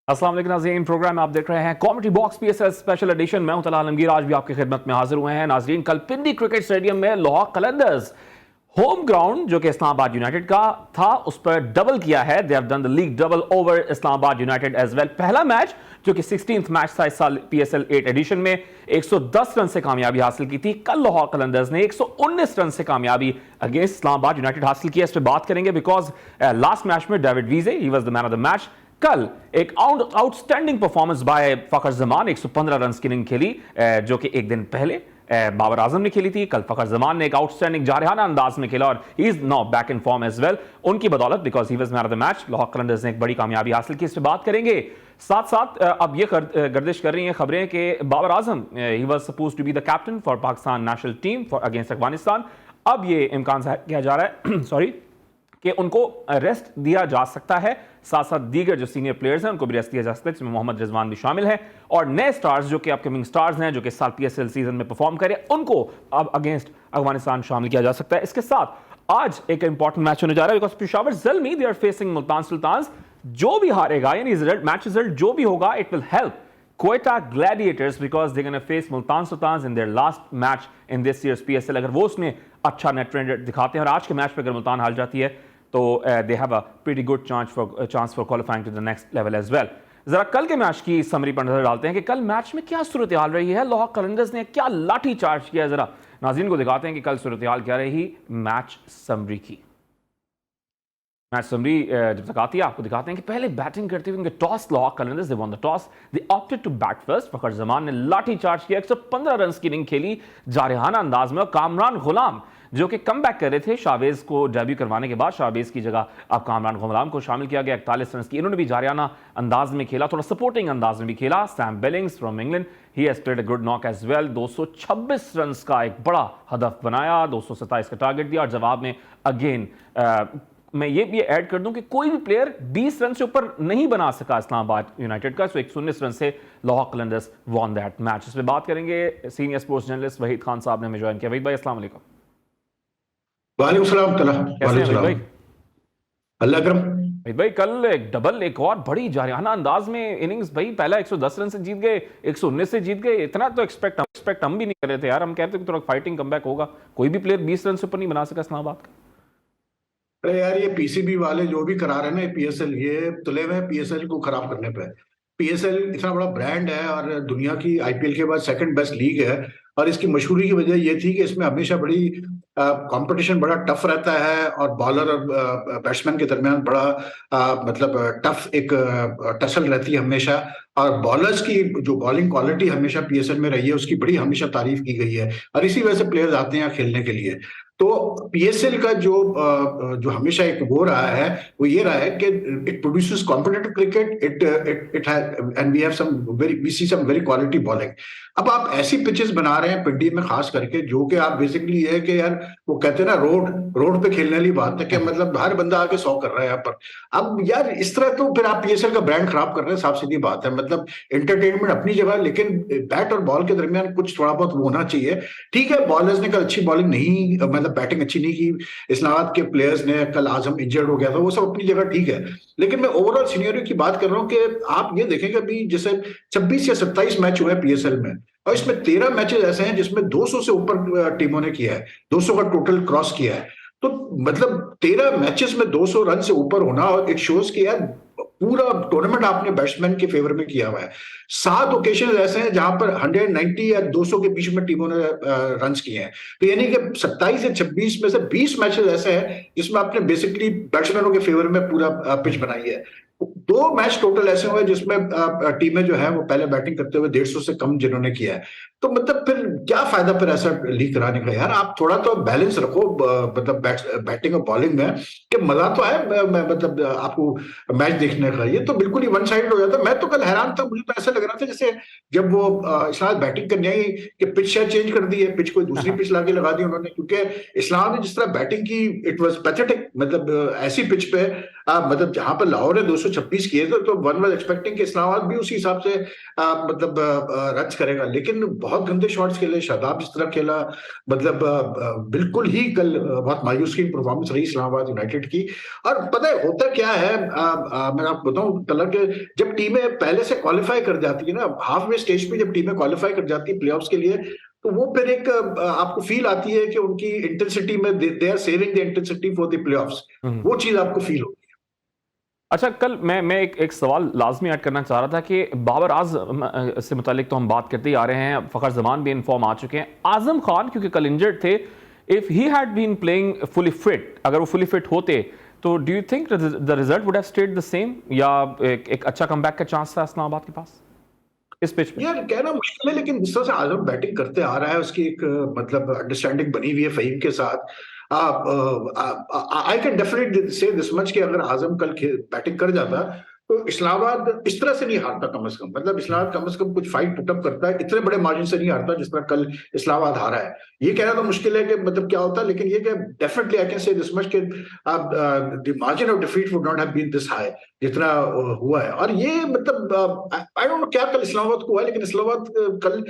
अस्सलाम वालेकुम नाज़रीन, प्रोग्राम में आप देख रहे हैं comedy box PSL special edition. मैं हूं तलहा आलमगीर, आज भी आपकी खिदमत में हाजिर हुए हैं। नाज़रीन, कल पिंडी क्रिकेट स्टेडियम में लाहौर कलंदर्स होम ग्राउंड जो कि इस्लामाबाद यूनाइटेड का था उस पर डबल किया है। They have done the league double over Islamabad United as well. पहला मैच जो कि 16th मैच था इस साल पीएसएल 8 एडिशन में 110 रन से कामयाबी हासिल की थी। कल लाहौर कलंदर्स ने 119 रन से कामयाबी अगेंस्ट इस्लामाबाद यूनाइटेड हासिल की है। इस पर बात करेंगे बिकॉज लास्ट मैच में David VJ he was the man of the match. कल एक outstanding performance by Fakhar Zaman, 115 run की इनिंग खेली जो कि एक दिन पहले बाबर आजम ने खेली थी। कल फखर जमान ने एक आउटस्टैंडिंग जारहाना अंदाज में खेला और he is now back in form as well. उनकी बदौलत because he was man of the match Lahore Qalandars ने एक बड़ी कामयाबी हासिल की। इस पर बात करेंगे। साथ साथ अब ये गर्दिश कर रही हैं खबरें कि Babar Azam he was supposed to be the captain for Pakistan national team for against Afghanistan. अब ये इम्कान जाहिर किया जा रहा है सॉरी कि उनको रेस्ट दिया जा सकता है। साथ साथ दीगर जो सीनियर प्लेयर्स हैं उनको भी रेस्ट दिया जा सकता है, जिसमें मोहम्मद रिजवान भी शामिल हैं और नए स्टार्स जो कि अपकमिंग स्टार्स हैं जो कि इस साल पीएसएल सीजन में परफॉर्म करें उनको अब अगेंस्ट अफगानिस्तान शामिल किया जा सकता है। इसके साथ आज एक इंपॉर्टेंट मैच होने जा रहा है because Peshawar Zalmi they are facing Multan Sultans. जो भी हारेगा यानी मैच रिजल्ट जो भी होगा it will help Quetta Gladiators because they're going to face Multan Sultans in their last match in this year's PSL। अगर वो उसमें अच्छा नेट रन दिखाते हैं और आज के मैच पे अगर मुल्तान हार जाती है तो they have a pretty good chance for qualifying to the next level as well. जरा कल के मैच की समरी पर नजर डालते हैं कि कल मैच में क्या सूरत हाल रही है। लाहौर कलंदर्स ने क्या लाठी चार्ज किया, जरा नाज़रीन को दिखाते हैं कि कल सूरत हाल क्या रही मैच समरी की। मैच समरी जब तक आती है आपको दिखाते हैं कि पहले बैटिंग करते हुए toss Lahore Qalandars they won the toss, they opted to bat first. Fakhar Zaman ने लाठी चार्ज किया, 115 रन की इनिंग खेली जारहाना अंदाज में। कामरान गुलाम जो कि कम बैक कर रहे थे शाहवेज को डेब्यू करवाने के बाद, शाहवेज की जगह अब कामरान गुलाम को शामिल किया गया। 41 रन की इन्होंने भी जारहाना अंदाज में खेला, थोड़ा सपोर्टिंग अंदाज में भी खेला। Sam Billings from England he has played a good knock as well. 226 run का एक बड़ा हदफ बनाया, 227 का टारगेट दिया और जवाब में अगेन मैं ये भी ऐड कर दूं कि कोई भी प्लेयर 20 रन से ऊपर नहीं बना सका इस्लामाबाद यूनाइटेड का। सो 119 रन से Lahore Qalandars von that match. इस पर बात करेंगे senior sports journalist Waheed Khan साहब ने हमें ज्वाइन किया। वहीद भाई अस्सलाम वालेकुम। वालेकुम सलाम तला। कैसे हैं भाई? अल्लाह करम। भाई कल एक डबल एक और बड़ी जारहाना अंदाज में इनिंग्स भाई, पहला 110 रन से जीत गए, 119 से जीत गए। इतना तो एक्सपेक्ट हम भी नहीं कर रहे थे यार। हम कहते थे थोड़ा फाइटिंग कमबैक होगा। कोई भी प्लेयर 20 रन से ऊपर नहीं बना सका इस्लामाबाद का। अरे यार ये पीसीबी वाले जो भी करा रहे हैं ना पीएसएल, ये तुले हुए पीएसएल को खराब करने पे। पीएसएल इतना बड़ा ब्रांड है और दुनिया की आईपीएल के बाद सेकंड बेस्ट लीग है और इसकी मशहूरी की वजह ये थी कि इसमें हमेशा बड़ी कंपटीशन बड़ा टफ रहता है और बॉलर और बैट्समैन के दरमियान बड़ा मतलब टफ एक टसल रहती है हमेशा। और बॉलर्स की जो बॉलिंग क्वालिटी हमेशा पीएसएल में रही है उसकी बड़ी हमेशा तारीफ की गई है और इसी वजह से प्लेयर्स आते हैं खेलने के लिए। तो पीएसएल का जो हमेशा एक वो रहा है वो ये रहा है कि it produces competitive cricket, it and we see some very quality bowling. अब आप ऐसी पिचेस बना रहे हैं पिंडी में खास करके जो कि आप बेसिकली ये है कि यार वो कहते हैं ना रोड पे खेलने वाली बात है कि मतलब हर बंदा आके 100 कर रहा है यहाँ पर। अब यार इस तरह तो फिर आप पीएसएल का ब्रांड खराब कर रहे हैं, साफ सीधी बात है। मतलब एंटरटेनमेंट अपनी जगह, लेकिन बैट और बॉल के दरमियान कुछ थोड़ा बहुत होना चाहिए। ठीक है, बॉलर्स ने कल अच्छी बॉलिंग नहीं, मतलब बैटिंग अच्छी नहीं की इस्लामाबाद के प्लेयर्स ने। कल आजम इंजर्ड हो गया था, वो सब अपनी जगह ठीक है, लेकिन मैं ओवरऑल सीनियरिटी की बात कर रहा हूँ कि आप ये देखेंगे अभी जैसे 26 या 27 मैच हुए हैं पीएसएल में और इसमें 13 मैचेस ऐसे हैं जिसमें 200 से ऊपर टीमों ने किया है, 200 का टोटल क्रॉस किया है। तो मतलब 13 मैचेस में 200 रन से ऊपर होना और इट शोज कि यार पूरा टूर्नामेंट आपने बैट्समैन के फेवर में किया हुआ है। 7 ओकेशन ऐसे हैं जहां पर 190 या 200 के बीच में टीमों ने रन किए हैं। तो यानी कि 27 या 26 में से 20 मैचेस ऐसे हैं जिसमें आपने बेसिकली बैट्समैनों के फेवर में पूरा पिच बनाई है। दो मैच टोटल ऐसे हुए जिसमें टीमें जो है वो पहले बैटिंग करते हुए 150 से कम जिन्होंने किया है। तो मतलब फिर क्या फायदा फिर ऐसा लीग कराने का यार, आप थोड़ा तो बैलेंस रखो मतलब बैटिंग और बॉलिंग में, कि मजा तो आए मतलब आपको मैच देखने का। ये तो बिल्कुल ही वन साइड हो जाता। मैं तो कल हैरान था, मुझे तो ऐसा लग रहा था जैसे जब वो इस्लामाबाद बैटिंग करने आई कि पिच शायद चेंज कर दी है, पिच कोई दूसरी पिच लाके लगा दी उन्होंने, क्योंकि इस्लामाबाद ने जिस तरह बैटिंग की इट वाज पैथेटिक। मतलब ऐसी पिच पे मतलब जहां पर लाहौर ने 226 किए थे तो वन वाज एक्सपेक्टिंग कि इस्लामाबाद भी उसी हिसाब से मतलब रन्स करेगा, लेकिन बहुत गंदे शॉट्स खेले। शादाब जिस तरह खेला, मतलब बिल्कुल ही कल बहुत मायूस की परफॉर्मेंस रही इस्लामाबाद यूनाइटेड की। और पता है होता क्या है, मैं आपको बताऊं कलर के, जब टीमें पहले से क्वालिफाई कर जाती है ना, हाफ वे स्टेज पे जब टीमें क्वालिफाई कर जाती है प्लेऑफ्स के लिए, तो वो फिर एक आपको फील आती है कि उनकी इंटेंसिटी में they are saving the intensity for the playoffs. वो चीज आपको फील होगी। अच्छा, कल मैं एक सवाल लाजमी ऐड करना चाह रहा था कि बाबर आजम से मुतालिक तो हम बात करते ही आ रहे हैं, फ़खर जमान भी इन्फॉर्म आ चुके हैं। आजम खान क्योंकि कल इंजर्ड थे, if he had been playing fully fit, अगर वो फुली फिट होते तो do you think the result would have stayed the same, या एक अच्छा कमबैक का चांस था इस्लामाबाद के पास इस पिच पे? यार कहना मुश्किल है, लेकिन जिस तरह से आजम बैटिंग करते आ रहा है, उसकी एक मतलब अंडरस्टैंडिंग बनी हुई है फहीम के साथ। आई कैन डेफिनेटली से दिस मच कि अगर आजम कल बैटिंग कर जाता तो इस्लामाबाद इस तरह से नहीं हारता कम से कम। मतलब इस्लामाबाद कम से कम कुछ फाइट पुटअप करता है, इतने बड़े मार्जिन से नहीं हारता जिस तरह कल इस्लामाबाद हारा है। ये कहना तो मुश्किल है कि मतलब क्या होता है, लेकिन ये कि definitely I can say this much कि the margin of defeat would not have been this high जितना हुआ है। और ये मतलब आई डोंट नो क्या कल इस्लामाबाद को हुआ है, लेकिन इस्लामाबाद कल,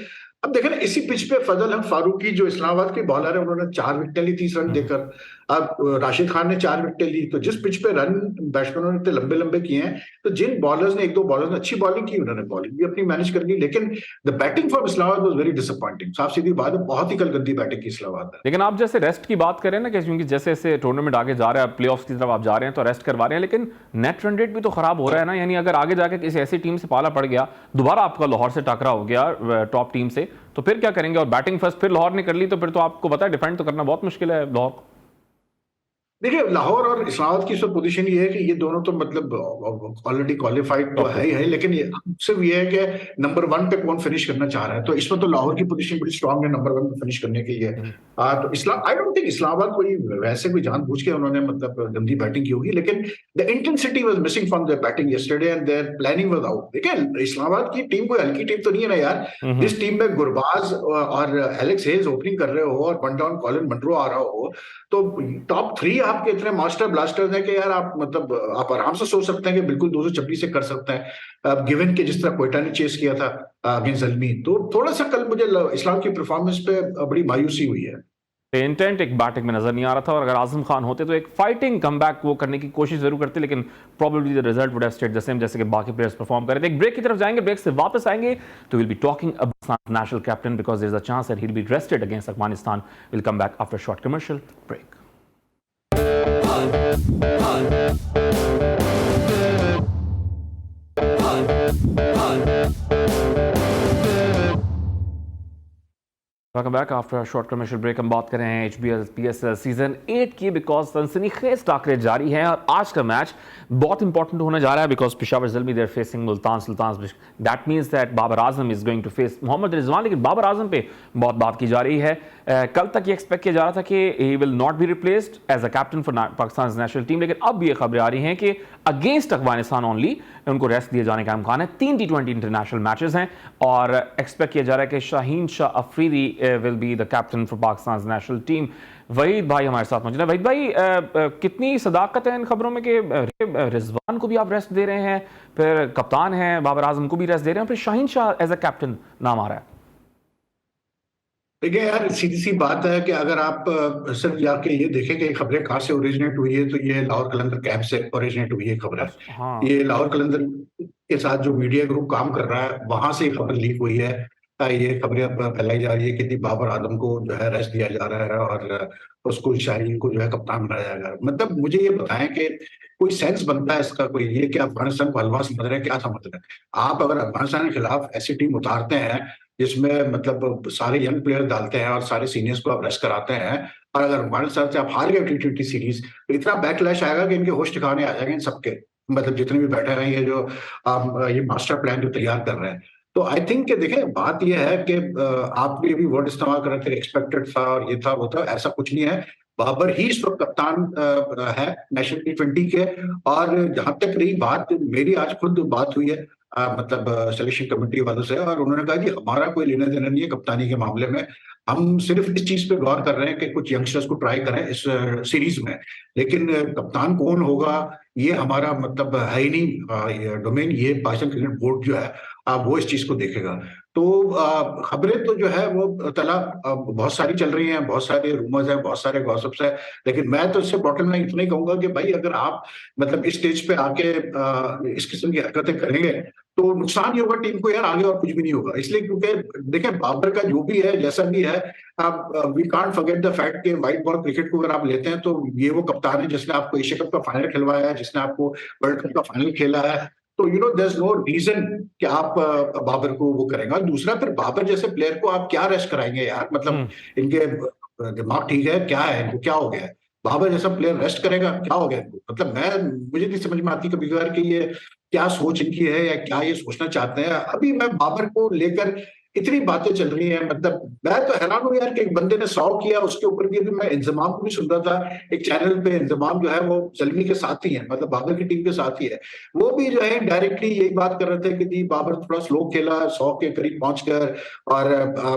अब देखें ना इसी पिच पे फजल हक फारूकी जो इस्लामाबाद के बॉलर है, उन्होंने 4 विकेटें ली 30 रन देकर। अब राशिद खान ने 4 विकेटें ली। तो जिस पिच पे रन बैट्समैनों ने इतने लंबे लंबे किए हैं, तो जिन बॉलर्स ने, एक दो बॉलर्स ने अच्छी बॉलिंग की, उन्होंने बॉलिंग भी अपनी मैनेज कर ली, लेकिन the batting from Islamabad was very disappointing. साफ सीधी बात है, बहुत ही कल गंदी बैटिंग की इस्लामाबाद ने। लेकिन आप जैसे रेस्ट की बात करें ना, कि क्योंकि जैसे जैसे टूर्नामेंट आगे जा रहा है, प्ले ऑफ की तरफ आप जा रहे हैं तो रेस्ट करवा रहे हैं, लेकिन नेट रन रेट भी तो खराब हो रहा है ना। यानी अगर आगे जाके किसी ऐसी टीम से पाला पड़ गया, दोबारा आपका लाहौर से टकरा हो गया टॉप टीम से, तो फिर क्या करेंगे? और बैटिंग फर्स्ट फिर लाहौर ने कर ली, तो फिर तो आपको पता है डिफेंड तो करना बहुत मुश्किल है लाहौर को। देखिए लाहौर और इस्लामाबाद की सब पोजीशन ये है कि ये दोनों तो मतलब ऑलरेडी क्वालिफाइड तो है ही है, लेकिन ये सिर्फ ये है कि नंबर 1 पे कौन फिनिश करना चाह रहा है। तो इसमें तो लाहौर की पोजीशन बड़ी स्ट्रांग है नंबर 1 पे फिनिश करने के लिए। तो इस्लाम आई डोंट थिंक इस्लामाबाद कोई वैसे कोई जानबूझ के उन्होंने मतलब गंदी बैटिंग की होगी, लेकिन the intensity was missing from their batting yesterday and their planning was out. देखिए इस्लामाबाद की टीम कोई हल्की टीम तो नहीं है ना यार। जिस टीम में गुरबाज और एलेक्स हेज ओपनिंग कर रहे हो और वन डाउन कॉलिन मंड्रो आ रहा हो, तो टॉप 3 आपके इतने मास्टर ब्लास्टर्स हैं कि यार आप मतलब आप आराम से सोच सकते हैं कि बिल्कुल 226 से कर सकते हैं। गिवन के जिस तरह कोयटा ने चेस किया था अगेंस्ट जलमी, तो थोड़ा सा कल मुझे इस्लाम की परफॉर्मेंस पे बड़ी मायूसी हुई है। इंटेंट एक बैटिंग में नजर नहीं आ रहा था, और अगर आजम खान होते तो एक फाइटिंग कमबैक वो करने की कोशिश जरूर करते, लेकिन probably the result would have stayed the same, जैसे कि बाकी प्लेयर्स परफॉर्म कर रहे थे। एक ब्रेक की तरफ जाएंगे, ब्रेक से वापस आएंगे तो will be talking about national captain, because there is a chance that he will be rested against Afghanistan. Will come back after short commercial break. Welcome back after short commercial break. हम बात कर रहे हैं HBL PSL season 8 की, because सनसनीखेज टाकरे जारी हैं और आज का मैच बहुत इंपॉर्टेंट होने जा रहा है, because Peshawar Zalmi they're facing Multan Sultan. That means that Babar Azam is going to face Mohammad Rizwan, लेकिन बाबर आजम पे बहुत बात की जा रही है। कल तक ये एक्सपेक्ट किया जा रहा था कि he will not be replaced as a captain for Pakistan national team, लेकिन अब ये खबरें आ रही हैं कि अगेंस्ट अफगानिस्तान ओनली उनको रेस्ट दिए जाने का इम्कान है। 3 T20 इंटरनेशनल मैचेस हैं और एक्सपेक्ट किया जा रहा है कि Shaheen Shah Afridi will be the captain for Pakistan national team. Waheed भाई हमारे साथ मौजूद है। वहीद भाई, कितनी सदाकत है इन खबरों में कि रिजवान को भी आप रेस्ट दे रहे हैं, फिर कप्तान हैं बाबर आजम को भी रेस्ट दे रहे हैं, फिर Shaheen Shah as a captain नाम आ रहा है? देखिए यार सीधी सी बात है कि अगर आप सिर्फ जाके ये देखें कि खबरें कहाँ से ओरिजिनेट हुई है, तो ये लाहौर कलंदर कैंप से ओरिजिनेट हुई है खबरें। हाँ, ये लाहौर कलंदर के साथ जो मीडिया ग्रुप काम कर रहा है, वहां से खबर लीक हुई है। ये खबरें अब फैलाई जा रही है कि बाबर आजम को जो है रेस्ट दिया जा रहा है और उसको शाहीन को जो है कप्तान बनाया जाएगा। मतलब मुझे ये बताएं कि कोई सेंस बनता है इसका? कोई ये कि अफगानिस्तान को हलवा समझ रहे हैं, क्या समझ रहे हैं आप? अगर अफगानिस्तान के खिलाफ ऐसी टीम उतारते हैं जिसमें मतलब सारे यंग प्लेयर डालते हैं और सारे सीनियर्स को आप रेस्ट कराते हैं, और अगर अफगानिस्तान से आप हार गए T20 सीरीज, तो इतना बैकलैश आएगा कि इनके होश ठिकाने आ जाएंगे इन सबके। मतलब जितने भी बैठे हैं, ये जो ये मास्टर प्लान जो तैयार कर रहे हैं, तो आई थिंक देखें, बात ये है कि आप भी अभी वर्ड इस्तेमाल कर रहे थे, एक्सपेक्टेड था और ये था वो था, ऐसा कुछ नहीं है। बाबर ही इस वक्त कप्तान है नेशनल T20 के। और जहां तक रही बात, मेरी आज खुद बात हुई है मतलब सिलेक्शन कमेटी वालों से, और उन्होंने कहा कि हमारा कोई लेना देना नहीं है कप्तानी के मामले में। हम सिर्फ इस चीज पे गौर कर रहे हैं कि कुछ यंगस्टर्स को ट्राई करें इस सीरीज में, लेकिन कप्तान कौन होगा ये हमारा मतलब है ही नहीं डोमेन। ये पाकिस्तान क्रिकेट बोर्ड जो है वो इस चीज को देखेगा। तो खबरें तो जो है वो तला बहुत सारी चल रही हैं, बहुत सारे रूमर्स हैं, बहुत सारे गॉसिप्स हैं, लेकिन मैं तो इससे बॉटम लाइन इतना ही कहूंगा कि भाई अगर आप मतलब इस स्टेज पे आके इस किस्म की हरकतें करेंगे तो नुकसान ही होगा टीम को यार, आगे और कुछ भी नहीं होगा। इसलिए क्योंकि देखें, बाबर का जो भी है जैसा भी है, आप we can't forget the fact कि व्हाइट बॉल क्रिकेट को अगर आप लेते हैं तो ये वो कप्तान है जिसने आपको एशिया कप का फाइनल खिलवाया है, जिसने आपको वर्ल्ड कप का फाइनल खेला है। तो you know there is no reason कि आप बाबर को वो करेंगे। और दूसरा, फिर बाबर जैसे प्लेयर को आप क्या रेस्ट कराएंगे यार, मतलब इनके दिमाग ठीक है क्या है, इनको क्या हो गया है? बाबर जैसा प्लेयर रेस्ट करेगा, क्या हो गया इनको? मतलब मुझे नहीं समझ में आती कभी कभार कि ये क्या सोच इनकी है या क्या ये सोचना चाहते हैं। अभी मैं बाबर को लेकर इतनी बातें चल रही हैं, मतलब मैं तो हैरान हूं यार कि एक बंदे ने 100 किया, उसके ऊपर भी मैं इंजमाम को भी सुन रहा था एक चैनल पे। इंजमाम जो है वो जलमी के साथ ही है, मतलब बाबर की टीम के साथ ही है। वो भी जो है डायरेक्टली यही बात कर रहे थे कि जी बाबर थोड़ा स्लो खेला, 100 के करीब पहुंचकर, और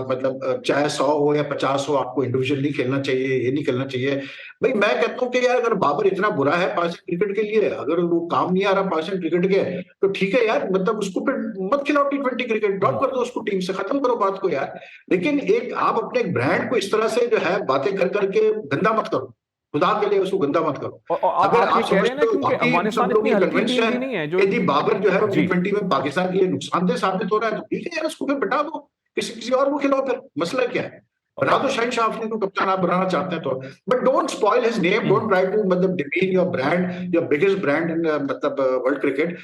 मतलब चाहे 100 हो या 50 हो, आपको इंडिविजुअल नहीं खेलना चाहिए, ये नहीं खेलना चाहिए। भाई मैं कहता हूँ कि यार अगर बाबर इतना बुरा है पाकिस्तान क्रिकेट के लिए, अगर वो काम नहीं आ रहा पाकिस्तान क्रिकेट के, तो ठीक है यार, मतलब उसको फिर मत खिलाओ T20 क्रिकेट, ड्रॉप कर दो उसको टीम से, खत्म करो बात को यार। लेकिन एक आप अपने ब्रांड को इस तरह से जो है बातें कर करके गंदा मत करो, खुदा के लिए उसको गंदा मत करो। और अगर आप ये आप कह रहे हैं ना, समझते हो क्योंकि बाकी सब अफगानिस्तान लोग इतनी ये हल्की कन्विंस्ड टीम है भी नहीं है जो कि जी बाबर जो है वो जी T20 में पाकिस्तान के लिए नुकसानदेह साबित हो रहा है, तो ठीक है यार, उसको फिर बिठा दो, किसी किसी और को खिलाओ, फिर मसला क्या है? बना दो शहनशाह अफरीदी को कप्तान, आप बनाना चाहते हैं तो। But don't spoil his name, don't try to मतलब demean your brand, your biggest brand in मतलब वर्ल्ड क्रिकेट।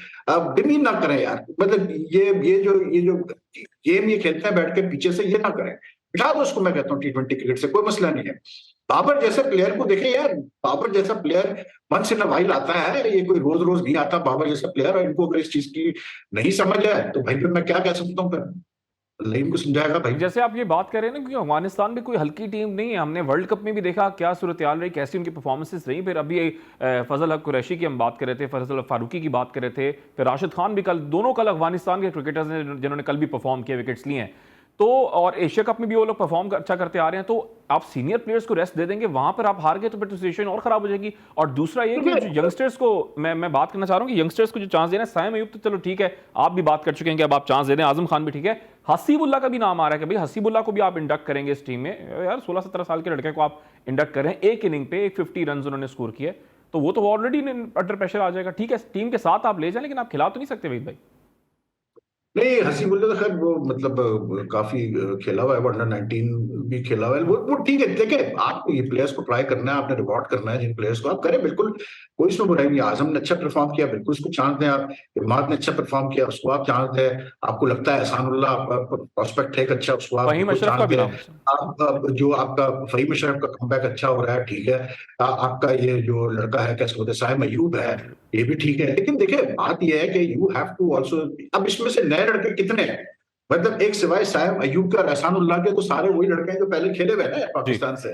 डिमीन ना करें यार, मतलब ये जो गेम ये खेलते हैं बैठ के पीछे से, ये ना करें, बिठा दो उसको। मैं कहता हूँ T20 क्रिकेट से कोई मसला नहीं है। बाबर जैसे प्लेयर को देखें यार, बाबर जैसा player once in a while आता है, ये कोई रोज रोज नहीं आता बाबर जैसा प्लेयर। और इनको अगर इस चीज की नहीं समझ है तो भाई फिर मैं क्या कह सकता हूँ, फिर अल्लाह इनको समझाएगा भाई। जैसे आप ये बात कर रहे हैं ना, क्योंकि अफगानिस्तान भी कोई हल्की टीम नहीं है। हमने वर्ल्ड कप में भी देखा क्या सूरत हाल रही, कैसी उनकी परफॉर्मेंसेस रही। फिर अभी फजल हक कुरैशी की हम बात कर रहे थे, फजल फारूकी की बात कर रहे थे, फिर राशिद खान भी कल, दोनों कल अफगानिस्तान के क्रिकेटर्स ने जिन्होंने कल भी परफॉर्म किया, विकेट्स लिए हैं। तो और एशिया कप में भी वो लोग परफॉर्म अच्छा करते आ रहे हैं। तो आप सीनियर प्लेयर्स को रेस्ट दे देंगे, वहां पर आप हार गए तो फिर तो सिचुएशन और खराब हो जाएगी। और दूसरा ये कि जो यंगस्टर्स को मैं बात करना चाह रहा हूँ कि यंगस्टर्स को जो चांस देना है, साइम अयूब तो चलो ठीक है, आप भी बात कर चुके हैं कि अब आप चांस दे दें, आजम खान भी ठीक है, हसीबुल्ला का भी नाम आ रहा है कि भाई हसीबुल्ला को भी आप इंडक्ट करेंगे इस टीम में। यार 16-17 साल के लड़के को आप इंडक्ट कर रहे हैं, एक इनिंग पे 50 रन उन्होंने स्कोर किए, तो वो तो ऑलरेडी अंडर प्रेशर आ जाएगा। ठीक है टीम के साथ आप ले जाए, लेकिन आप खिला तो नहीं सकते भाई। नहीं, हसीबुल्ला तो खैर वो मतलब काफी खेला हुआ है, वो अंडर 19 भी खेला हुआ है, वो ठीक है। देखिए, आपको ये प्लेयर्स को ट्राई करना है, आपने रिवॉर्ड करना है जिन प्लेयर्स को, आप करें, बिल्कुल कोई इसमें बुराई नहीं। आजम ने अच्छा परफॉर्म किया, बिल्कुल उसको चांस दें आप। इमाद ने अच्छा परफॉर्म किया, उसको आप चांस दें। आपको लगता है एहसानुल्लाह प्रोस्पेक्ट है एक अच्छा, उसको आप फहीम बिल्कुल अशरफ का चांस भी दें। नाम है। जो आपका फहीम अशरफ का कमबैक अच्छा हो रहा है, ठीक है। आपका ये जो लड़का है, कैसे बोलते हैं, साइम अयूब है, ये भी ठीक है। लेकिन देखिए, बात यह है कि यू हैव टू ऑल्सो, अब इसमें से नए लड़के कितने हैं? मतलब एक सिवाय साइम अयूब का, एहसानुल्लाह के, तो सारे वही लड़के हैं जो पहले खेले हुए हैं ना जी पाकिस्तान से।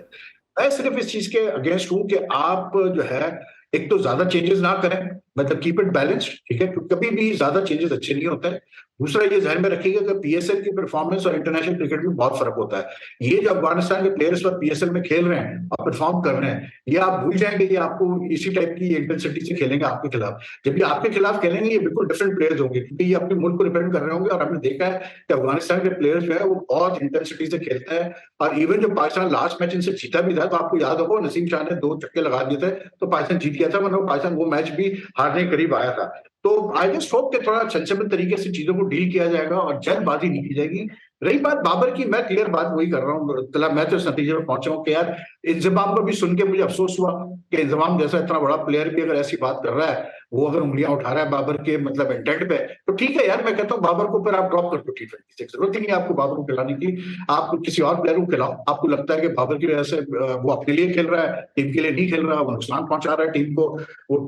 मैं सिर्फ इस चीज के अगेंस्ट हूं कि आप जो है एक तो ज्यादा चेंजेस ना करें, मतलब कीप इट बैलेंस्ड, ठीक है, क्योंकि कभी भी ज्यादा चेंजेस अच्छे नहीं होते हैं। दूसरा ये ध्यान में रखिएगा कि पीएसएल की परफॉर्मेंस और इंटरनेशनल क्रिकेट में बहुत फर्क होता है। ये जो अफगानिस्तान के प्लेयर्स पर पीएसएल में खेल रहे हैं और परफॉर्म कर रहे हैं, ये आप भूल जाएंगे ये आपको इसी टाइप की इंटेंसिटी से खेलेंगे आपके खिलाफ। जब ये आपके खिलाफ खेलेंगे, ये बिल्कुल डिफरेंट प्लेयर्स होंगे, क्योंकि ये अपने मुल्क को रिप्रेजेंट कर रहे होंगे। और हमने देखा है कि अफगानिस्तान के प्लेयर्स जो है वो बहुत इंटेंसिटी से खेलते हैं। और इवन जब पाकिस्तान लास्ट मैच इनसे जीता भी था, तो आपको याद होगा नसीम शाह ने 2 छक्के लगा दिए थे, तो पाकिस्तान जीत गया था, वरना पाकिस्तान वो मैच भी हारने के करीब आया था। तो आई जस्ट होप कि थोड़ा सेंसिबल तरीके से चीजों को डील किया जाएगा और जल्दबाजी नहीं की जाएगी। रही बात बाबर की, मैं क्लियर बात वही कर रहा हूँ तला, मैं तो इस नतीजे में पहुंचा हूँ कि यार इंजमाम को भी सुन के मुझे अफसोस हुआ कि इंजमाम जैसा इतना बड़ा प्लेयर भी अगर ऐसी बात कर रहा है, वो अगर उंगलियां उठा रहा है बाबर के मतलब इंटेंट पे, तो ठीक है यार, मैं कहता हूँ बाबर को फिर आप ड्रॉप कर दो T26, जरूरत ही नहीं है आपको बाबर को खिलाने की। आप किसी और प्लेयर को खिलाओ, आपको लगता है कि बाबर की वजह से वो अपने लिए खेल रहा है, टीम के लिए नहीं खेल रहा, वो नुकसान पहुंचा रहा है टीम को, वो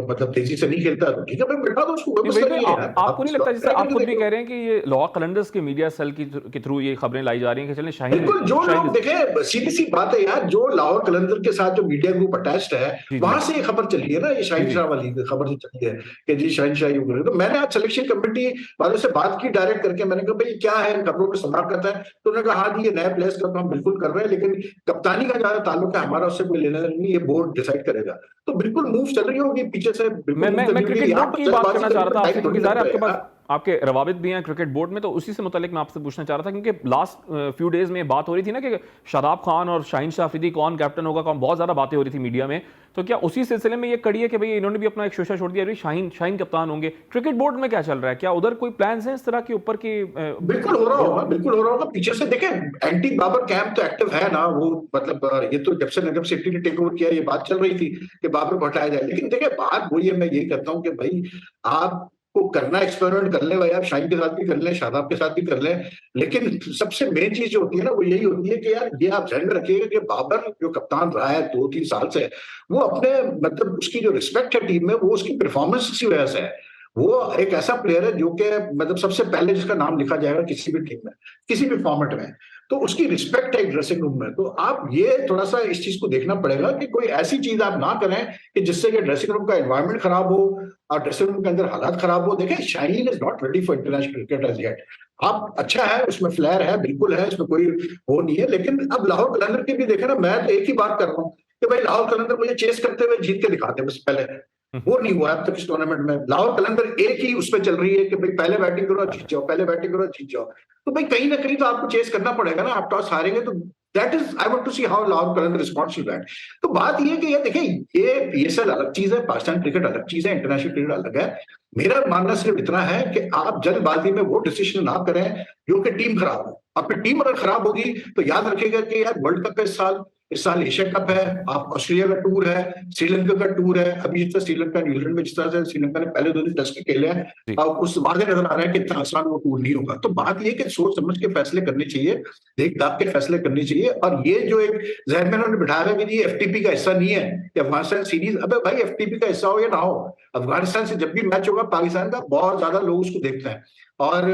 मतलब तेजी से नहीं खेलता, तो ठीक है भाई, बिठा दो उसको, नहीं बस भाई, करिए यार, आप आपको नहीं किसी लगता, और जैसे ट्राई आप करके खुद देख भी लो। कह रहे हैं कि ये लोहा कलंदर्स के मीडिया सेल के थ्रू ये खबरें लाई जा रही हैं कि चले बिल्कुल, जो शाहीन लोग देखें, सीधी सी बात है यार, जो लाहौर कलंदर के साथ जो मीडिया ग्रुप अटैच्ड है, जी जी वहां से ये खबर चली है ना, ये जी शाहिन जी शाह वाली खबर जो चली है कि जी शाहिन शाह यूं कर रहे हैं। तो मैंने आज सिलेक्शन कमेटी वालों से बात की डायरेक्ट करके, मैंने कहा भाई क्या है, इन खबरों को संभाल करता है? तो उन्होंने कहा हाँ जी, ये नए प्लेयर्स का तो हम बिल्कुल कर रहे हैं, लेकिन कप्तानी का ज्यादा ताल्लुक है, हमारा उससे कोई लेना देना नहीं, ये बोर्ड डिसाइड करेगा। तो बिल्कुल मूव चल रही होगी पीछे से, बिल्कुल मूव चल मैं रही होगी, क्रिकेट यहाँ बोर्ड पर की बात जल्दबाजी करना चाह करने रहा में था आपसे, टाइम क्योंकि थोड़ी ज़ाहिर है लगता आपके है पास यार। आपके रवाबित भी हैं क्रिकेट बोर्ड में, तो उसी से मुतालिक मैं आपसे पूछना चाह रहा था, क्योंकि लास्ट फ्यू डेज में बात हो रही थी ना कि शादाब खान और शाहीन शाह अफरीदी कौन कैप्टन होगा, कौन, बहुत ज़्यादा बातें हो रही थी मीडिया में। तो क्या उसी सिलसिले में ये कड़ी है कि भाई इन्होंने भी अपना एक शोशा छोड़ दिया, शाहीन शाहीन कप्तान होंगे? क्रिकेट बोर्ड में क्या चल रहा है, क्या उधर कोई प्लान्स हैं इस तरह के ऊपर की बिल्कुल हो रहा होगा, बिल्कुल हो रहा होगा, पीछे से देखें, एंटी बाबर कैंप तो एक्टिव है ना वो, मतलब ये तो जब से नजम सेठी ने टेक ओवर किया, ये बात चल रही थी कि बाबर को हटाया जाए। लेकिन देखिए, बात वही है, मैं यही कहता हूँ कि भाई आपको करना एक्सपेरिमेंट कर ले भाई, आप शाहीन के साथ भी कर लें, शादाब के साथ भी कर लें, लेकिन सबसे मेन चीज जो होती है ना, वो यही होती है कि यार ये आप ध्यान में रखिएगा कि बाबर जो कप्तान रहा है 2-3 साल से, वो अपने मतलब उसकी जो रिस्पेक्ट है टीम में, वो उसकी परफॉर्मेंस की वजह से है। वो एक ऐसा प्लेयर है जो कि मतलब सबसे पहले जिसका नाम लिखा जाएगा किसी भी टीम में, किसी भी फॉर्मेट में, तो उसकी रिस्पेक्ट है ड्रेसिंग रूम में। तो आप ये थोड़ा सा इस चीज को देखना पड़ेगा कि कोई ऐसी चीज आप ना करें कि जिससे कि ड्रेसिंग रूम का एनवायरनमेंट खराब हो और ड्रेसिंग रूम के अंदर हालात खराब हो। देखें, Shaheen is not ready for international cricket as yet. आप अच्छा है, उसमें फ्लेयर है, बिल्कुल है, इसमें कोई वो नहीं है, लेकिन अब लाहौर कलंदर की भी देखे ना, मैं तो एक ही बात कर रहा हूँ कि भाई लाहौर कलंदर मुझे चेस करते हुए जीत के दिखाते बस पहले। वो नहीं हुआ अब तक इस टूर्नामेंट में। लाहौर कलंदर एक ही उसमें चल रही है कि भाई पहले बैटिंग करो जीत जाओ, पहले बैटिंग करो जीत जाओ। तो भाई कहीं ना कहीं तो आपको चेस करना पड़ेगा ना, आप टॉस हारेंगे तो that is, I want to see how Lahore Qalandar responds to that. तो बात ये है कि ये देखिए, ये पीएसएल अलग चीज है, पाकिस्तान क्रिकेट अलग चीज है, इंटरनेशनल क्रिकेट अलग है। मेरा मानना सिर्फ इतना है कि आप जल्दबाजी में वो डिसीजन ना करें जो कि टीम खराब हो। आपकी टीम अगर खराब होगी तो याद रखिएगा कि यार वर्ल्ड कप है इस साल एशिया कप है, आप ऑस्ट्रेलिया का टूर है, श्रीलंका का टूर है। अभी जिस तरह श्रीलंका न्यूजीलैंड में जिस तरह से श्रीलंका ने पहले 2 दिन टेस्ट खेले हैं, जी। उस वादे नजर आ रहा है कि इतना आसान वो टूर नहीं होगा। तो बात ये कि सोच समझ के फैसले करने चाहिए, देख दाख के फैसले करने चाहिए। और ये जो एक जहन में उन्होंने बिठाया है कि ये एफटीपी का हिस्सा नहीं है कि अफगानिस्तान सीरीज, अबे भाई एफटीपी का हिस्सा हो या ना हो, अफगानिस्तान से जब भी मैच होगा पाकिस्तान का, बहुत ज्यादा लोग उसको देखते हैं। और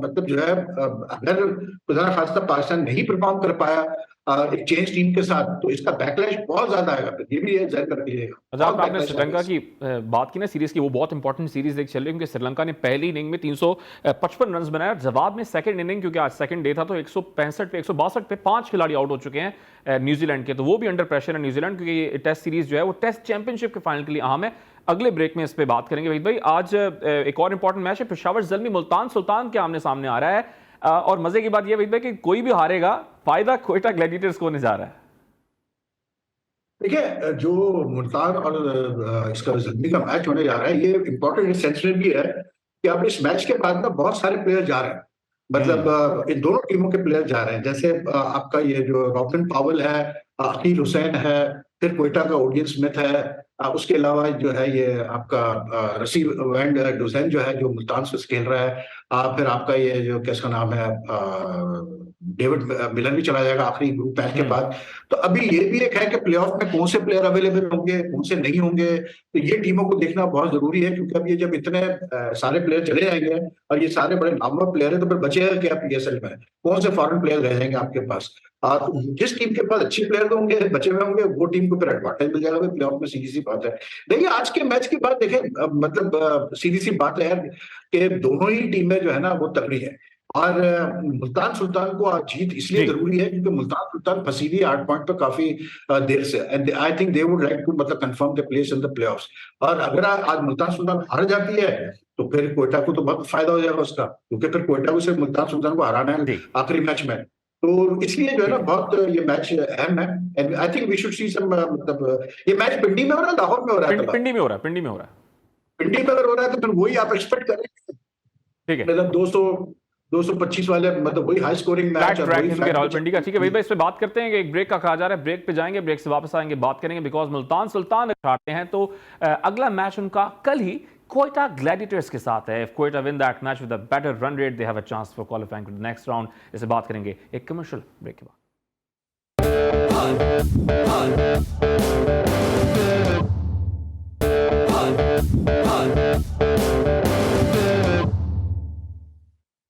मतलब जो है, अगर खुदा खास्ता पाकिस्तान नहीं परफॉर्म कर पाया एक चेंज टीम के साथ, तो इसका बैकलैश बहुत ज्यादा आएगा, फिर ये भी जहन में रखिएगा, अच्छा, बहुत आपने बैकलैश आएगा श्रीलंका की बात की ना सीरीज की, वो बहुत इंपॉर्टेंट सीरीज एक चल रही है, क्योंकि श्रीलंका ने पहली इनिंग में 355 रन बनाया। जवाब में सेकंड इनिंग, क्योंकि आज सेकंड डे था, तो 165 पे 162 पे 5 खिलाड़ी आउट हो चुके हैं न्यूजीलैंड के, तो वो भी अंडर प्रेशर है न्यूजीलैंड, क्योंकि ये टेस्ट सीरीज जो है वो टेस्ट चैंपियनशिप के फाइनल के लिए अहम है। अगले ब्रेक में इस पर बात करेंगे। वहीद भाई, आज एक और इंपॉर्टेंट मैच है, पेशावर ज़ल्मी मुल्तान सुल्तान के आमने सामने आ रहा है, और मजे की बात यह वहीद भाई कि कोई भी हारेगा, फायदा क्वेटा ग्लैडिएटर्स को होने जा रहा है। देखिए, जो मुल्तान और इसका ज़ल्मी का मैच होने जा रहा है, ये इंपॉर्टेंट इस सेंस में भी है कि अब इस मैच के बाद ना बहुत सारे प्लेयर जा रहे हैं। मतलब इन दोनों टीमों के प्लेयर जा रहे हैं। जैसे आपका ये जो रॉबिन पावल है, अकील हुसैन है, फिर क्वेटा का ओडियन स्मिथ है, उसके अलावा जो है ये आपका रसीब वैंड डोजेन जो है, जो मुल्तान से खेल रहा है। फिर आपका ये जो किसका नाम है, डेविड मिलर भी चला जाएगा आखिरी ग्रुप मैच के बाद। तो अभी ये भी एक है कि प्लेऑफ में कौन से प्लेयर अवेलेबल होंगे, कौन से नहीं होंगे, तो ये टीमों को देखना बहुत जरूरी है। क्योंकि अब ये जब इतने सारे प्लेयर चले जाएंगे और ये सारे बड़े नामवर प्लेयर है, तो फिर बचेगा क्या पीएसएल में? कौन से फॉरेन प्लेयर रह जाएंगे आपके पास? जिस टीम के पास अच्छे प्लेयर होंगे, बचे हुए होंगे, वो टीम को फिर एडवांटेज मिल जाएगा प्लेऑफ में, सीधी सी बात है। देखिए, आज के मैच की बात देखें, मतलब सीधी सी बात है यार कि दोनों ही टीमें जो है ना वो तगड़ी है। और मुल्तान सुल्तान को आज जीत इसलिए जी। जरूरी है क्योंकि मुल्तान सुल्तान फंसी हुई है 8 पॉइंट पे काफी देर से, and I think they would like to मतलब confirm the place in the playoffs. और अगर आज मुल्तान सुल्तान हार जाती है तो फिर क्वेटा को तो बहुत फायदा हो जाएगा उसका, क्योंकि फिर क्वेटा को सिर्फ मुल्तान सुल्तान को हराना है जी। आखिरी मैच में। तो इसलिए जो है ना बहुत ये मैच अहम है, and I think we should see some मतलब ये मैच पिंडी में हो रहा है, लाहौर में हो रहा है? पिंडी में हो रहा है, पिंडी में हो रहा है। पिंडी में अगर हो रहा है तो फिर वही आप एक्सपेक्ट करें, ठीक है। मतलब 200 225 वाले मतलब वही हाई स्कोरिंग फ्लैट मैच और ट्रैक वही है उनके फ्लैट रावलपिंडी का। ठीक है वही पिच। भाई, इस पे बात करते हैं कि एक ब्रेक का कहा जा रहा है, ब्रेक पे जाएंगे, ब्रेक से वापस आएंगे, बात करेंगे, बिकॉज मुल्तान सुल्तान हारते हैं तो अगला मैच उनका कल ही क्वेटा ग्लैडिएटर्स के साथ है। If Quetta win that match with a better run rate, they have a chance for qualifying to the next round. इसे बात करेंगे एक कमर्शियल ब्रेक के बाद।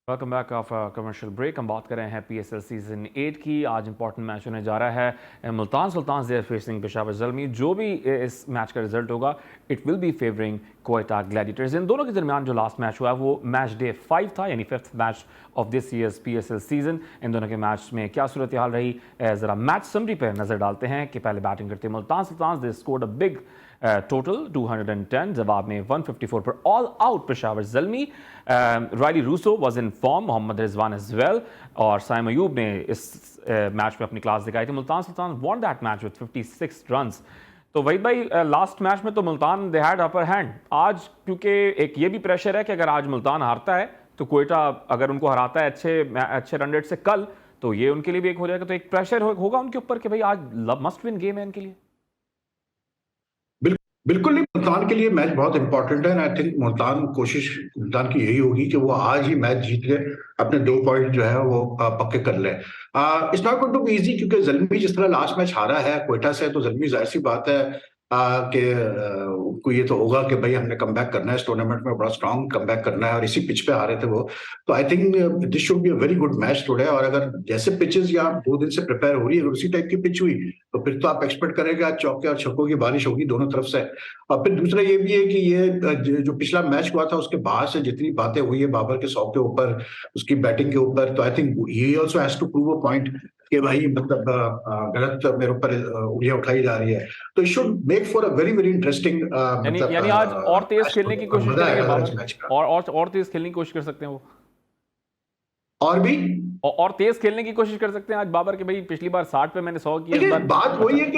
Welcome back of commercial break. हम बात कर रहे हैं पीएसएल सीजन 8 की। आज इंपॉर्टेंट मैच होने जा रहा है मुल्तान सुल्तान देयर फेसिंग पेशावर ज़ल्मी। जो भी इस मैच का रिजल्ट होगा it will be favouring Quetta gladiators. इन दोनों के दरमियान जो लास्ट मैच हुआ वो मैच डे 5 था, यानी 5th match of this year's PSL season. इन दोनों के मैच में क्या सूरत हाल रही, ज़रा मैच समरी पर नजर डालते हैं कि पहले बैटिंग करते Multan Sultan, they scored a big total 210, जवाब में 154 पर all out Peshawar Zalmi. Rilee Rossouw was in form, Mohammad Rizwan as well, और साइम अयूब ने इस मैच में अपनी क्लास दिखाई थी। Multan Sultan won that match with 56 runs. तो वही भाई लास्ट मैच में तो Multan they had upper hand. आज क्योंकि एक ये भी प्रेशर है कि अगर आज मुल्तान हारता है तो क्वेटा अगर उनको हराता है अच्छे रन रेट से कल, तो ये उनके लिए भी एक हो जाएगा, तो एक प्रेशर होगा उनके ऊपर कि भाई आज मस्ट विन गेम है इनके लिए। बिल्कुल नहीं, मुल्तान के लिए मैच बहुत इंपॉर्टेंट है। आई थिंक मुल्तान की यही होगी कि वो आज ही मैच जीत ले, अपने 2 पॉइंट जो है वो पक्के कर ले। It's not going to be easy, क्योंकि ज़ल्मी जिस तरह लास्ट मैच हारा है क्वेटा से, तो ज़ल्मी जाहिर सी बात है कि उनको ये तो होगा कि भाई हमने कमबैक करना है, इस टूर्नामेंट में बड़ा स्ट्रांग कमबैक करना है, और इसी पिच पे हारे थे वो। तो I think this should be a very good match today. और अगर जैसे पिचेस या 2 दिन से प्रिपेयर हो रही है, अगर उसी टाइप की पिच हुई तो फिर तो आप एक्सपेक्ट करेंगे आज चौके और छक्कों की बारिश होगी दोनों तरफ से। और फिर दूसरा ये भी है कि ये जो पिछला मैच हुआ था उसके बाद से जितनी बातें हुई है बाबर के 100 के ऊपर, उसकी बैटिंग के ऊपर, तो I think he also has to prove a point कि भाई मतलब गलत मेरे ऊपर उंगलियां उठाई जा रही है। तो it should make for a very very interesting यानी मतलब यानी आज और तेज खेलने की और कोशिश मजा करेंगे आएगा इस बाबर, मैच का। और तेज खेलने की कोशिश कर सकते हैं वो, और भी और तेज खेलने की कोशिश कर सकते हैं आज बाबर के। भाई पिछली बार 60 पे मैंने 100 किया, इस देखिए, बार बात वही है कि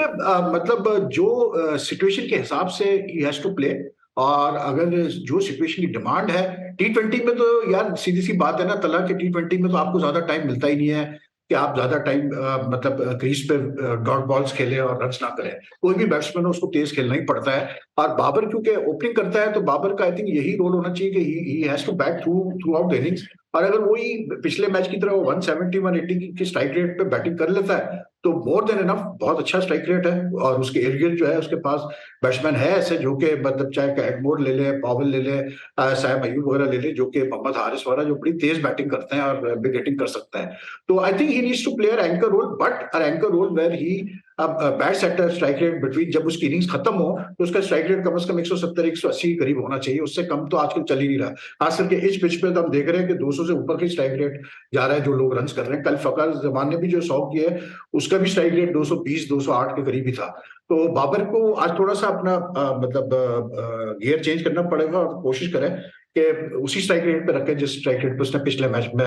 मतलब जो सिचुएशन के हिसाब से ही हैज टू प्ले। और अगर जो सिचुएशन की डिमांड है, T20 में तो यार सीधी सी बात है ना तला, कि T20 में तो आपको ज्यादा टाइम मिलता ही नहीं है कि आप ज्यादा टाइम मतलब क्रीज पे डॉट बॉल्स खेलें और रन्स ना करें। कोई भी बैट्समैन हो उसको तेज खेलना ही पड़ता है। और बाबर क्योंकि ओपनिंग करता है, तो बाबर का आई थिंक यही रोल होना चाहिए कि he has to bat throughout the innings. और अगर वही पिछले मैच की तरह वो 170 180 की स्ट्राइक रेट पे बैटिंग कर लेता है तो मोर देन इनफ, बहुत अच्छा स्ट्राइक रेट है। और उसके एरियल जो है उसके पास बैट्समैन है ऐसे जो कि मतलब चाहे एडमोर ले ले, पॉवेल ले ले, साइम अयूब वगैरह ले ले, जो कि मोहम्मद हारिस वगैरह जो बड़ी तेज बैटिंग करते हैं और बिग हिटिंग कर सकते हैं। तो I think he needs to play anchor role, but a anchor role where he bat setter strike rate between, जब उसकी इनिंग्स खत्म हो तो उसका स्ट्राइक रेट कम से कम 170 180 के करीब होना चाहिए। उससे कम तो आजकल चल ही नहीं रहा। खास करके इस पिच पे तो हम देख रहे हैं कि 200 से ऊपर की स्ट्राइक रेट जा रहा है जो लोग रन कर रहे हैं। कल फकर जमान ने भी जो 100 किए उसका भी स्ट्राइक रेट 220 208 के करीब ही था। तो बाबर को आज थोड़ा सा अपना मतलब गियर चेंज करना पड़ेगा और कोशिश करें कि उसी स्ट्राइक रेट पे रखें जिस स्ट्राइक रेट पे उसने पिछले मैच में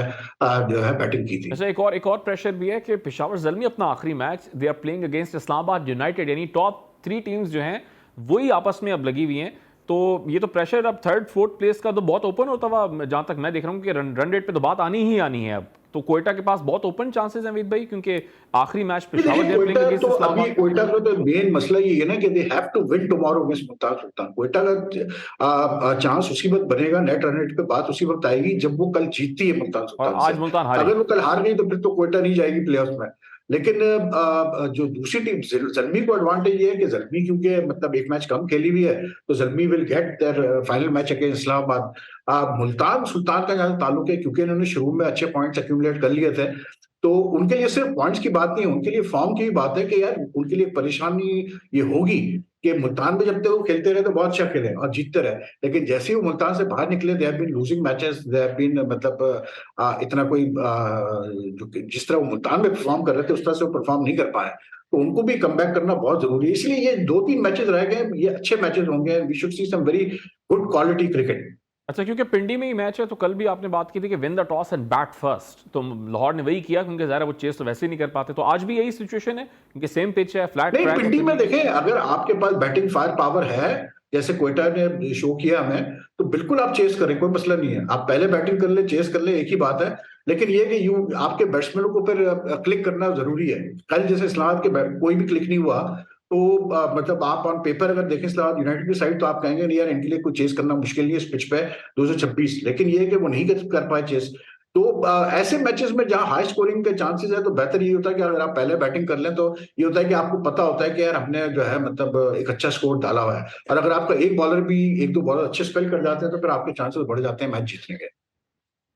जो है बैटिंग की थी। अच्छा, एक और प्रेशर भी है कि पेशावर ज़ल्मी अपना आखिरी match they are playing against Islamabad United, यानी टॉप 3 टीम्स जो हैं वही आपस में अब लगी हुई हैं। तो ये तो प्रेशर अब 3rd 4th प्लेस का तो बहुत ओपन होता हुआ जहां तक मैं देख रहा हूं कि रन रेट पे तो बात आनी ही आनी है। अब तो कोयटा के पास बहुत ओपन चांसेस हैं अमीद भाई, क्योंकि आखिरी match Peshawar they are playing against अभी इस्लामाबाद। कोयटा का तो मेन मसला ये है ना कि they have to win tomorrow against Multan Sultan. Quetta का चांस उसी वक्त बनेगा, नेट रन रेट पे बात उसी वक्त आएगी जब वो कल जीतती है मुल्तान और सुल्तान आज से। मुल्तान हारी। अगर वो कल हार गई तो फिर तो कोयटा नहीं जाएगी प्लेऑफ्स में। लेकिन जो दूसरी टीम ज़ल्मी को एडवांटेज ये है कि ज़ल्मी क्योंकि मतलब एक मैच कम खेली हुई है, तो Zalmi will get there final match against Islamabad. Multan Sultan का जहां ताल्लुक है, क्योंकि इन्होंने शुरू में अच्छे पॉइंट्स एक्यूमुलेट कर लिए थे, तो उनके लिए सिर्फ पॉइंट्स की बात नहीं है, उनके लिए फॉर्म की भी बात है कि यार उनके लिए परेशानी ये होगी कि मुल्तान में जब तक वो खेलते रहे तो बहुत अच्छा खेले और जीतते रहे, लेकिन जैसे ही वो मुल्तान से बाहर निकले they have been losing matches, they have been मतलब इतना कोई जो जिस तरह वो मुल्तान में परफॉर्म कर रहे थे उस तरह से वो परफॉर्म नहीं कर पाए। तो उनको भी कमबैक करना बहुत जरूरी है। इसलिए ये 2-3 मैचेस रह गए, ये अच्छे मैचेस होंगे। We should see some very good quality cricket. अच्छा, क्योंकि पिंडी में ही मैच है तो कल भी आपने बात की थी कि win the toss and bat first, तो लाहौर ने वही किया क्योंकि ज़ाहिर है वो चेस तो वैसे ही नहीं कर पाते। तो आज भी यही सिचुएशन है क्योंकि सेम पिच है, फ्लैट नहीं, ट्रैक पिंडी है। में देखें, अगर आपके पास बैटिंग फायर पावर है जैसे क्वेटा ने शो किया हमें, तो बिल्कुल आप चेस करें, कोई मसला नहीं है। आप पहले बैटिंग कर ले, चेस कर ले, एक ही बात है। लेकिन ये कि यू आपके बैट्समैनों को फिर क्लिक करना जरूरी है। कल जैसे इस्लामाबाद के कोई भी क्लिक नहीं हुआ, तो मतलब आप ऑन पेपर अगर देखें इस्लामाबाद यूनाइटेड की साइड, तो आप कहेंगे नहीं यार, इनके लिए कोई चेस करना मुश्किल नहीं है इस पिच पे 226। लेकिन ये है कि वो नहीं कर पाए चेस। तो ऐसे मैचेस में जहां हाई स्कोरिंग के चांसेस है, तो बेहतर ये होता है कि अगर आप पहले बैटिंग कर लें, तो ये होता है कि आपको पता होता है कि यार हमने जो है मतलब एक अच्छा स्कोर डाला हुआ है। और अगर आपका एक बॉलर भी, एक दो बॉलर अच्छे स्पेल कर जाते हैं, तो फिर आपके चांसेस बढ़ जाते हैं मैच जीतने के।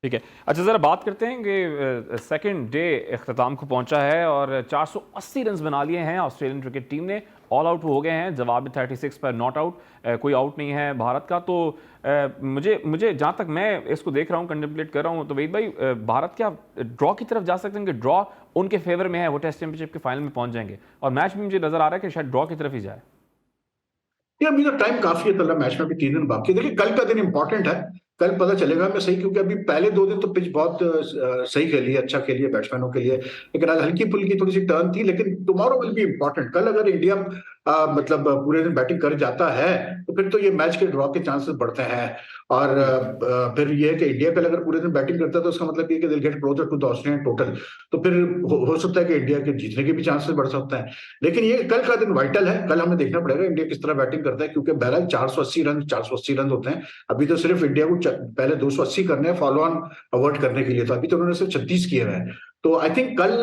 ठीक है, अच्छा ज़रा बात करते हैं कि सेकंड डे अख्ताम को पहुंचा है और 480 रन बना लिए हैं ऑस्ट्रेलियन क्रिकेट टीम ने। ऑल आउट हो गए हैं, जवाब 36 पर नॉट आउट, कोई आउट नहीं है भारत का। तो मुझे जहाँ तक मैं इसको देख रहा हूँ, कंटेम्पलेट कर रहा हूँ, तो वहीद भाई भारत क्या ड्रॉ की तरफ जा सकते हैं कि ड्रॉ उनके फेवर में है, वो टेस्ट चैंपियनशिप के फाइनल में पहुंच जाएंगे? और मैच में मुझे नजर आ रहा है कि शायद ड्रॉ की तरफ ही जाए। ये अभी तो टाइम काफी है, मतलब मैच में भी 3 दिन बाकी है। देखिए कल का दिन इंपॉर्टेंट है, कल पता चलेगा मैं सही, क्योंकि अभी पहले 2 दिन तो पिच बहुत सही खेली है, अच्छा खेली है बैट्समैनों के लिए। लेकिन आज हल्की फुल्की थोड़ी सी टर्न थी। लेकिन टुमारो विल बी इंपॉर्टेंट। कल अगर इंडिया मतलब पूरे दिन बैटिंग कर जाता है, तो फिर तो ये मैच के ड्रॉ के चांसेस बढ़ते हैं। और फिर ये है कि इंडिया कल अगर पूरे दिन बैटिंग करता है, तो उसका मतलब ये कि they'll get closer to the Australian total. तो फिर हो सकता है कि इंडिया के जीतने के भी चांसेस बढ़ सकते हैं। लेकिन ये कल का दिन वाइटल है, कल हमें देखना पड़ेगा इंडिया किस तरह बैटिंग करता है, क्योंकि बहरहाल 480 रन होते हैं। अभी तो सिर्फ इंडिया को पहले 280 करने हैं फॉलो ऑन अवॉइड करने के लिए, तो अभी तो उन्होंने सिर्फ 36 किए हुए हैं। तो आई थिंक कल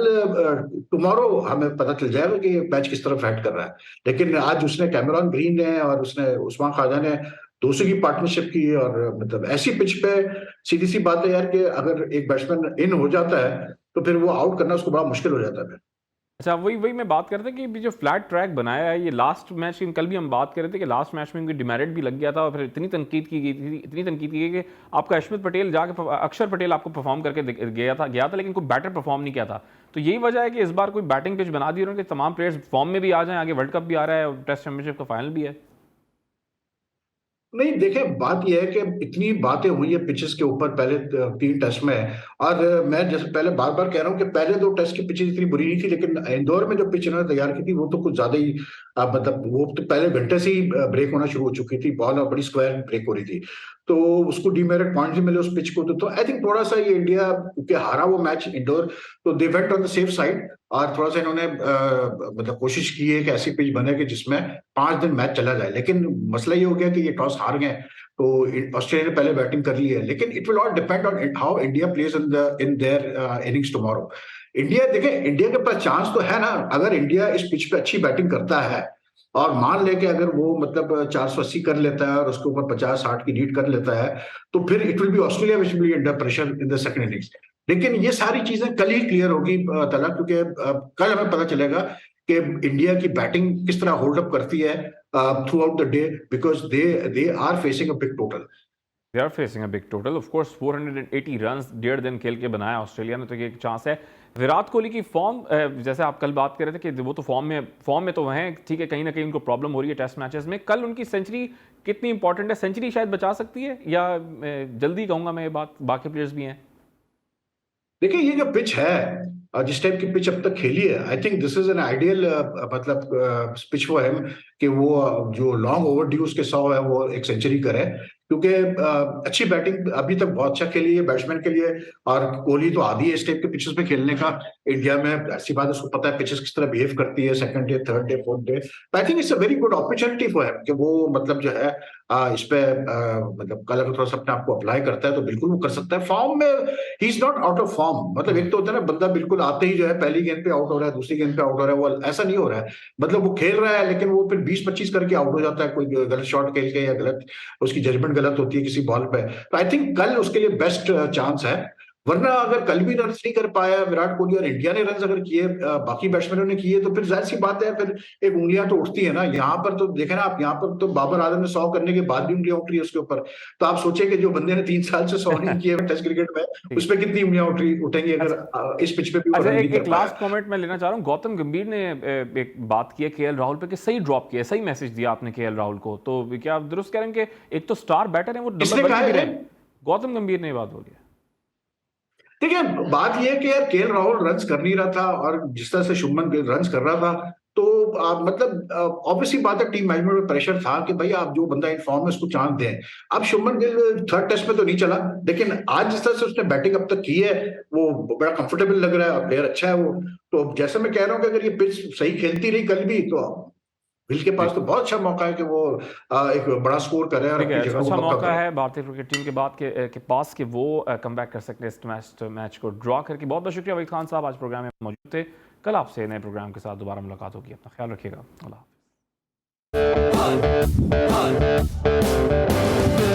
टुमारो हमें पता चल जाएगा कि मैच किस तरफ फाइट कर रहा है। लेकिन आज उसने कैमरॉन ग्रीन ने और उसने उस्मान ख्वाजा ने 200 की पार्टनरशिप की, और मतलब ऐसी पिच पे सीधी सी बात है यार कि अगर एक बैट्समैन इन हो जाता है, तो फिर वो आउट करना उसको बड़ा मुश्किल हो जाता है फिर। अच्छा, वही वही मैं बात करते कि जो फ्लैट ट्रैक बनाया है, ये लास्ट मैच की कल भी हम बात कर रहे थे कि लास्ट मैच में इनकी डिमेरिट भी लग गया था, और फिर इतनी तनकीद की गई थी, इतनी तनकीद की गई कि आपका अशमित पटेल जाके, अक्षर पटेल आपको परफॉर्म करके गया था, लेकिन कोई बैटर परफॉर्म नहीं किया था। तो यही वजह है कि इस बार कोई बैटिंग पिच बना दी उन्होंने कि तमाम प्लेयर्स फॉर्म में भी आ जाएं, आगे वर्ल्ड कप भी आ रहा है और टेस्ट चैंपियनशिप का फाइनल भी है। नहीं देखे, बात यह है कि इतनी बातें हुई है पिचेस के ऊपर पहले 3 टेस्ट में। और मैं जैसे पहले बार बार कह रहा हूं कि पहले 2 टेस्ट की पिचेस इतनी बुरी नहीं थी, लेकिन इंदौर में जो पिच इन्होंने तैयार की थी, वो तो कुछ ज्यादा ही मतलब वो तो पहले घंटे से ही ब्रेक होना शुरू हो चुकी थी, बॉल और बड़ी स्क्वायर ब्रेक हो रही थी। तो उसको डीमेरिट पॉइंट भी मिले उस पिच को। तो आई थिंक थोड़ा सा ये इंडिया के हारा वो मैच इंडोर, तो they went on the safe side. और थोड़ा सा इन्होंने मतलब कोशिश की है कि ऐसी पिच बने कि जिसमें 5 दिन मैच चला जाए। लेकिन मसला ये हो गया कि ये टॉस हार गए, तो ऑस्ट्रेलिया ने पहले बैटिंग कर ली है। लेकिन it will all depend on how India plays in their innings tomorrow. India देखे, इंडिया के पास चांस तो है ना, अगर इंडिया इस पिच पे अच्छी बैटिंग करता है, और मान लेके अगर वो मतलब 480 कर लेता है और उसके ऊपर 50-60 की लीड कर लेता है, तो फिर it will B Australia which will be under pressure in the second innings. लेकिन ये सारी चीजें कल ही क्लियर होगी तला, क्योंकि कल हमें पता चलेगा कि इंडिया की बैटिंग किस तरह होल्ड अप करती है throughout the day, because they are facing a big total. They are facing a big total of course. 480 run 1.5 दिन खेल के बनाया ऑस्ट्रेलिया ने, तो ये एक चांस है। विराट कोहली की फॉर्म, जैसे आप कल बात कर रहे थे कि वो तो फॉर्म में तो हैं, ठीक है, कहीं ना कहीं उनको प्रॉब्लम हो रही है टेस्ट मैचेस में। कल उनकी सेंचुरी कितनी इंपॉर्टेंट है? सेंचुरी शायद बचा सकती है, या जल्दी कहूंगा मैं ये बात, बाकी प्लेयर्स भी हैं। देखिए ये जो पिच है और जिस टाइप की पिच अब तक खेली है, I think this is an ideal मतलब पिच फॉर हिम, कि वो जो लॉन्ग ओवर ड्यू उसके 100 है वो एक सेंचुरी करे। क्योंकि अच्छी बैटिंग अभी तक बहुत अच्छा खेली है बैट्समैन के लिए। और कोहली तो आदी है इस टाइप के पिचेस पे खेलने का। इंडिया में ऐसी बात, उसको पता है पिचेस किस तरह बिहेव करती है second day, third day, fourth day. I think it's a very good opportunity for him कि वो मतलब जो है इस पे मतलब कल अगर थोड़ा सा अपने आप को अप्लाई करता है, तो बिल्कुल वो कर सकता है। फॉर्म में he is not out of form. मतलब एक तो होता है ना, बंदा बिल्कुल आते ही जो है पहली गेंद पे आउट हो रहा है, दूसरी गेंद पे आउट हो रहा है, वो ऐसा नहीं हो रहा है। मतलब वो खेल रहा है, लेकिन वो फिर 20-25 करके आउट हो जाता है, कोई गलत शॉट खेल के, या गलत उसकी जजमेंट गलत होती है किसी बॉल पे। तो आई थिंक कल उसके लिए बेस्ट चांस है। वरना अगर कल भी रन नहीं कर पाया विराट कोहली और इंडिया ने रन अगर किए, बाकी बैट्समैनों ने किए, तो फिर जाहिर सी बात है फिर एक उंगलियां तो उठती है ना। यहाँ पर तो देखे ना आप, यहाँ पर तो बाबर आजम ने 100 करने के बाद भी उंगलियां उठ रही है उसके ऊपर। तो आप सोचे कि जो बंदे ने 3 साल से 100 नहीं किए टेस्ट क्रिकेट में, उस पर कितनी उंगलियां उठेंगी अगर इस पिच पे भी वो अच्छा, रन नहीं कर एक पाया। लास्ट कमेंट मैं लेना चाह रहा हूँ। गौतम गंभीर ने एक बात की है केएल राहुल पे कि सही ड्रॉप किया, सही मैसेज दिया आपने केएल राहुल को। तो क्या आप दुरुस्त कह रहे हैं कि एक तो स्टार बैटर है, वो किसने नंबर कहा 1 पे भी है? रहे? गौतम गंभीर ने ये बात बोली है। देखिए बात यह है कि यार केएल राहुल रन्स कर नहीं रहा था, और जिस तरह से शुभमन गिल रन्स कर रहा था, तो मतलब ऑब्वियसली बात है, टीम मैनेजमेंट में प्रेशर था कि भाई आप जो बंदा इन्फॉर्म है उसको चांस दें। अब शुभमन गिल थर्ड टेस्ट में तो नहीं चला, लेकिन आज जिस तरह से उसने बैटिंग अब तक की है वो बड़ा कंफर्टेबल लग रहा है, प्लेयर अच्छा है वो। तो जैसे मैं कह रहा हूँ कि अगर ये पिच सही खेलती रही कल भी, तो गिल के पास तो बहुत अच्छा मौका है कि वो एक बड़ा स्कोर करे और अपनी जगह अच्छा को पक्का मौका करे। है भारतीय क्रिकेट टीम के पास कि वो कमबैक कर सकते हैं इस मैच को ड्रॉ करके। बहुत बहुत शुक्रिया वहीद खान साहब, आज प्रोग्राम में मौजूद थे। कल आपसे नए प्रोग्राम के साथ दोबारा मुलाकात होगी। अपना ख्याल रखिएगा। अल्लाह हाफ़िज़।